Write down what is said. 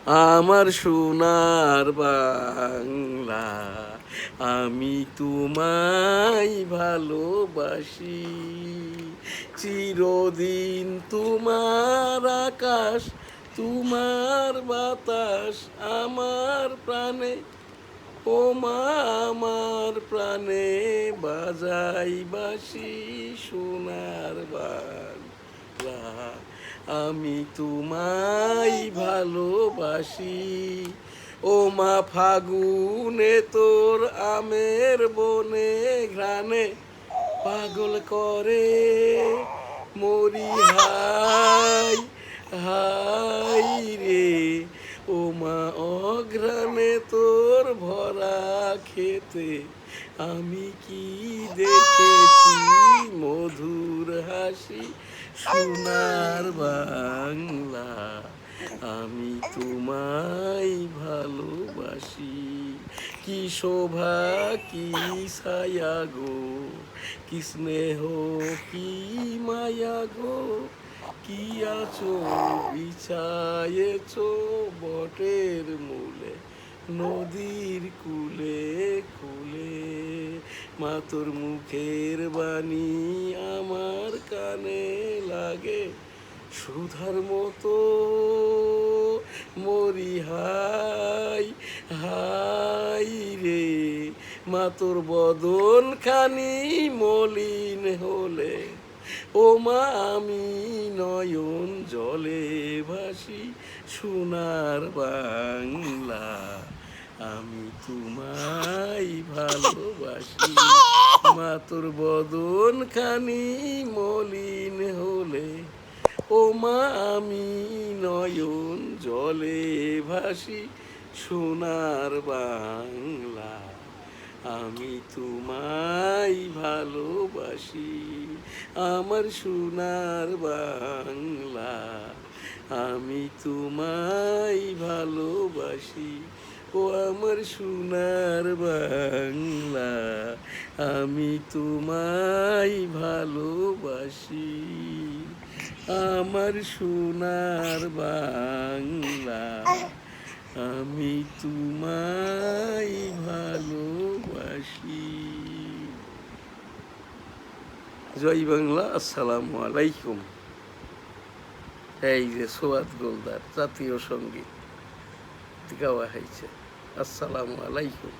আমার সোনার বাংলা, আমি তোমায় ভালোবাসি। চিরদিন তোমার আকাশ, তোমার বাতাস আমার প্রাণে, ও মা আমার প্রাণে বাজাই বাঁশি সোনার বাংলা, আমি তোমায় ভালোবাসি। ও মা ফাগুনে তোর আমের বনে ঘ্রাণে পাগল করে মরি, হাই হাই রে। ও মা অঘ্রাণে তোর ভরা খেতে আমি কি দেখেছি মধুর হাসি সোনার বাংলা, আমি তোমায় ভালোবাসি। কি শোভা কি ছায়া গো, কি স্নেহ কি মায়া গো, কি আছো বিছায়েছ বটের মূলে নদীর কূলে কূলে। মা তোর মুখের বাণী আমার কানে লাগে সুধার মতো, মরি হাই হাই রে। মা তোর বদন খানি মলিন হলে, ও মা আমি নয়ন জলে ভাসি সোনার বাংলা, আমি তোমায় ভালোবাসি। মা তোর বদন খানি মলিন হলে, ও মা আমি নয়ন জলে ভাসি সোনার বাংলা, আমি তোমায় ভালোবাসি। আমার সোনার বাংলা, আমি তোমায় ভালোবাসি। ও আমার সোনার বাংলা, আমি তোমায় ভালোবাসি। আমার সোনার বাংলা, আমি তোমায় ভালোবাসি। জয় বাংলা। আসসালামু আলাইকুম। এই যে সোয়াদ গোলদার জাতীয় সঙ্গীত গাওয়া হয়েছে। আসসালামু আলাইকুম।